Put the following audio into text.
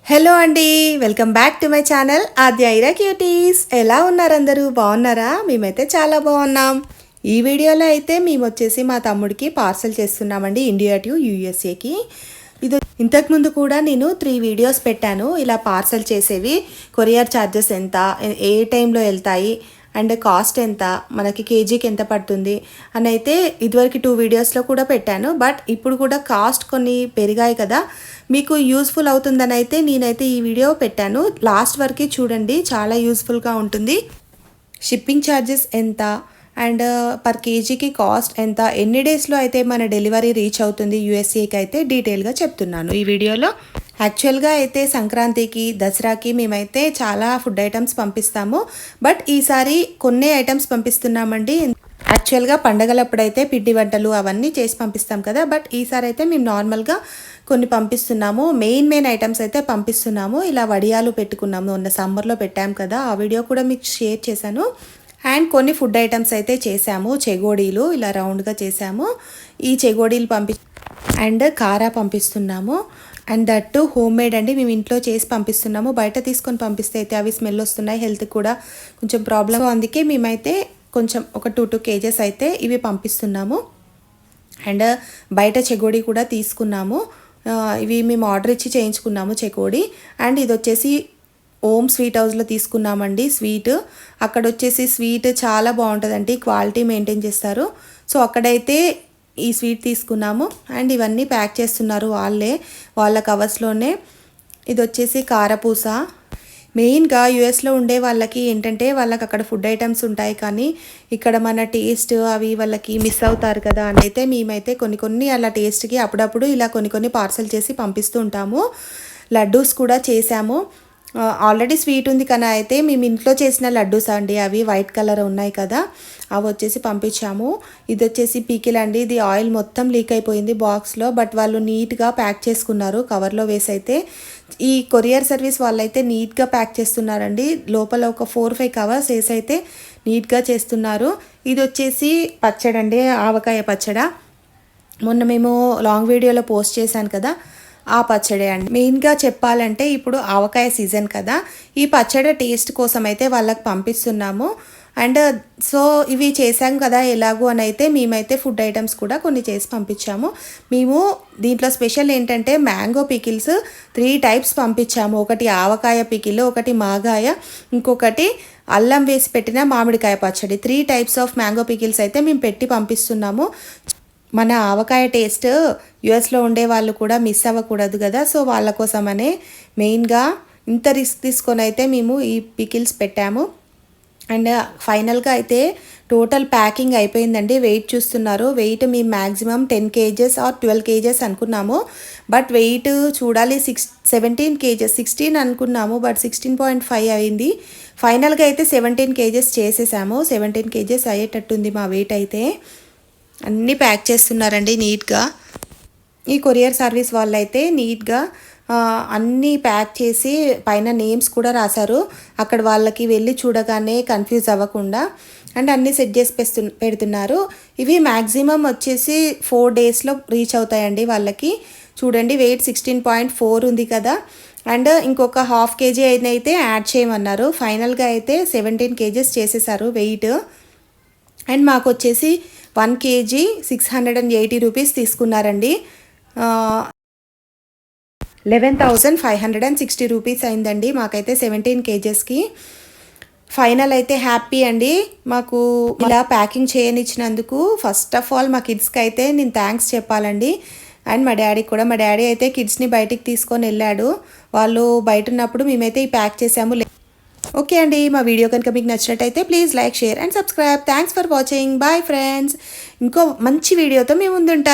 Hello అండి, welcome back to my channel Aadya Aira cuties. ఎలా ఉన్నారు అందరూ? బాగున్నారా? మేమైతే చాలా బాగున్నాం. ఈ వీడియోలో అయితే మేము వచ్చేసి మా తమ్ముడికి పార్సల్ చేస్తున్నామండి, ఇండియా టు యూఎస్ఏకి. ఇది ఇంతకుముందు కూడా నేను 3 వీడియోస్ పెట్టాను ఇలా పార్సల్ చేసేవి. కొరియర్ ఛార్జెస్ ఎంత, ఏ టైంలో వెళ్తాయి అండ్ కాస్ట్ ఎంత, మనకి కేజీకి ఎంత పడుతుంది అని అయితే ఇదివరకు 2 వీడియోస్లో కూడా పెట్టాను. బట్ ఇప్పుడు కూడా కాస్ట్ కొన్ని పెరిగాయి కదా, మీకు యూస్ఫుల్ అవుతుందని అయితే నేనైతే ఈ వీడియో పెట్టాను. లాస్ట్ వరకు చూడండి, చాలా యూస్ఫుల్గా ఉంటుంది. షిప్పింగ్ ఛార్జెస్ ఎంత అండ్ పర్ కేజీకి కాస్ట్ ఎంత, ఎన్ని డేస్లో అయితే మన డెలివరీ రీచ్ అవుతుంది యూఎస్ఏకి అయితే డీటెయిల్గా చెప్తున్నాను ఈ వీడియోలో. యాక్చువల్గా అయితే సంక్రాంతికి, దసరాకి మేమైతే చాలా ఫుడ్ ఐటమ్స్ పంపిస్తాము. బట్ ఈసారి కొన్ని ఐటమ్స్ పంపిస్తున్నామండి. యాక్చువల్గా పండగలప్పుడైతే పిండి వంటలు అవన్నీ చేసి పంపిస్తాం కదా, బట్ ఈసారి అయితే మేము నార్మల్గా కొన్ని పంపిస్తున్నాము. మెయిన్ ఐటమ్స్ అయితే పంపిస్తున్నాము. ఇలా వడియాలు పెట్టుకున్నాము, మొన్న సమ్మర్లో పెట్టాం కదా, ఆ వీడియో కూడా మీకు షేర్ చేశాను. అండ్ కొన్ని ఫుడ్ ఐటమ్స్ అయితే చేసాము. చెగోడీలు ఇలా రౌండ్గా చేసాము. ఈ చెగోడీలు అండ్ కారా పంపిస్తున్నాము. అండ్ దట్టు హోమ్ మేడ్ అండి, మేము ఇంట్లో చేసి పంపిస్తున్నాము. బయట తీసుకొని పంపిస్తే అయితే అవి స్మెల్ వస్తున్నాయి, హెల్త్కి కూడా కొంచెం ప్రాబ్లం. అందుకే మేమైతే కొంచెం ఒక 2 కేజెస్ అయితే ఇవి పంపిస్తున్నాము. అండ్ బయట చెగోడి కూడా తీసుకున్నాము. ఇవి మేము ఆర్డర్ ఇచ్చి చేయించుకున్నాము చెగోడి. అండ్ ఇది వచ్చేసి ఓం స్వీట్ హౌస్లో తీసుకున్నామండి స్వీట్. అక్కడ వచ్చేసి స్వీట్ చాలా బాగుంటుందండి, క్వాలిటీ మెయింటైన్ చేస్తారు. సో అక్కడైతే ఈ స్వీట్ తీసుకున్నాము. అండ్ ఇవన్నీ ప్యాక్ చేస్తున్నారు వాళ్ళ కవర్స్లోనే. ఇది వచ్చేసి కారపూస. మెయిన్గా యూఎస్లో ఉండే వాళ్ళకి ఏంటంటే వాళ్ళకి అక్కడ ఫుడ్ ఐటమ్స్ ఉంటాయి, కానీ ఇక్కడ మన టేస్ట్ అవి వాళ్ళకి మిస్ అవుతారు కదా అని అయితే మేమైతే కొన్ని అలా టేస్ట్కి అప్పుడప్పుడు ఇలా కొన్ని పార్సల్ చేసి పంపిస్తూ ఉంటాము. లడ్డూస్ కూడా చేసాము. ఆల్రెడీ స్వీట్ ఉంది కానీ అయితే మేము ఇంట్లో చేసిన లడ్డూస్ అండి, అవి వైట్ కలర్ ఉన్నాయి కదా, అవి వచ్చేసి పంపించాము. ఇది వచ్చేసి పీకిల్ అండి, ఇది ఆయిల్ మొత్తం లీక్ అయిపోయింది బాక్స్లో. బట్ వాళ్ళు నీట్గా ప్యాక్ చేసుకున్నారు కవర్లో వేసి. అయితే ఈ కొరియర్ సర్వీస్ వాళ్ళైతే నీట్గా ప్యాక్ చేస్తున్నారండి. లోపల ఒక 4-5 కవర్స్ వేసి అయితే నీట్గా చేస్తున్నారు. ఇది వచ్చేసి పచ్చడి అండి, ఆవకాయ పచ్చడి. మొన్న మేము లాంగ్ వీడియోలో పోస్ట్ చేశాను కదా, ఆ పచ్చడి అండి. మెయిన్గా చెప్పాలంటే ఇప్పుడు ఆవకాయ సీజన్ కదా, ఈ పచ్చడి టేస్ట్ కోసం అయితే వాళ్ళకి పంపిస్తున్నాము. అండ్ సో ఇవి చేసాం కదా ఎలాగో అని అయితే మేమైతే ఫుడ్ ఐటమ్స్ కూడా కొన్ని చేసి పంపించాము. మేము దీంట్లో స్పెషల్ ఏంటంటే మ్యాంగో పికిల్స్ 3 టైప్స్ పంపించాము. ఒకటి ఆవకాయ పికిల్, ఒకటి మాగాయ, ఇంకొకటి అల్లం వేసి పెట్టిన మామిడికాయ పచ్చడి. 3 టైప్స్ ఆఫ్ మ్యాంగో పికిల్స్ అయితే మేము పెట్టి పంపిస్తున్నాము. మన ఆవకాయ టేస్ట్ యుఎస్లో ఉండే వాళ్ళు కూడా మిస్ అవ్వకూడదు కదా, సో వాళ్ళ కోసమనే మెయిన్గా ఇంత రిస్క్ తీసుకొని అయితే మేము ఈ పికిల్స్ పెట్టాము. అండ్ ఫైనల్గా అయితే టోటల్ ప్యాకింగ్ అయిపోయిందండి. వెయిట్ చూస్తున్నారు, వెయిట్ మేము మ్యాక్సిమం 10 కేజెస్ ఆర్ 12 కేజెస్ అనుకున్నాము. బట్ వెయిట్ చూడాలి 17 కేజెస్, 16 అనుకున్నాము బట్ 16.5 అయింది. ఫైనల్గా అయితే 17 కేజెస్ చేసేసాము. 17 కేజెస్ అయ్యేటట్టుంది మా వెయిట్ అయితే. అన్నీ ప్యాక్ చేస్తున్నారండి నీట్గా. ఈ కొరియర్ సర్వీస్ వాళ్ళైతే నీట్గా అన్నీ ప్యాక్ చేసి పైన నేమ్స్ కూడా రాశారు, అక్కడ వాళ్ళకి వెళ్ళి చూడగానే కన్ఫ్యూజ్ అవ్వకుండా. అండ్ అన్నీ సెట్ చేసి పెడుతున్నారు. ఇవి మ్యాక్సిమం వచ్చేసి 4 డేస్లో రీచ్ అవుతాయండి వాళ్ళకి. చూడండి వెయిట్ 16.4 ఉంది కదా, అండ్ ఇంకొక 1/2 కేజీ అయితే యాడ్ చేయమన్నారు. ఫైనల్గా అయితే 17 కేజెస్ చేసేసారు వెయిట్. అండ్ మాకు వచ్చేసి 1 కేజీ 680 రూపీస్ తీసుకున్నారండి. 11,560 రూపీస్ అయిందండి మాకైతే 17 కేజెస్కి. ఫైనల్ అయితే హ్యాపీ అండి. మాకు ఇలా ప్యాకింగ్ చేయనిచ్చినందుకు ఫస్ట్ ఆఫ్ ఆల్ మా కిడ్స్కి అయితే నేను థ్యాంక్స్ చెప్పాలండి. అండ్ మా డాడీకి కూడా. మా డాడీ అయితే కిడ్స్ని బయటికి తీసుకొని వెళ్ళాడు, వాళ్ళు బయట ఉన్నప్పుడు మేమైతే ఈ ప్యాక్ చేసాము. ఓకే అండి, మా వీడియో కనుక మీకు నచ్చినట్టయితే please like, share and subscribe. Thanks for watching. Bye friends. ఇంకో మంచి వీడియోతో మేము ముందుంటాను.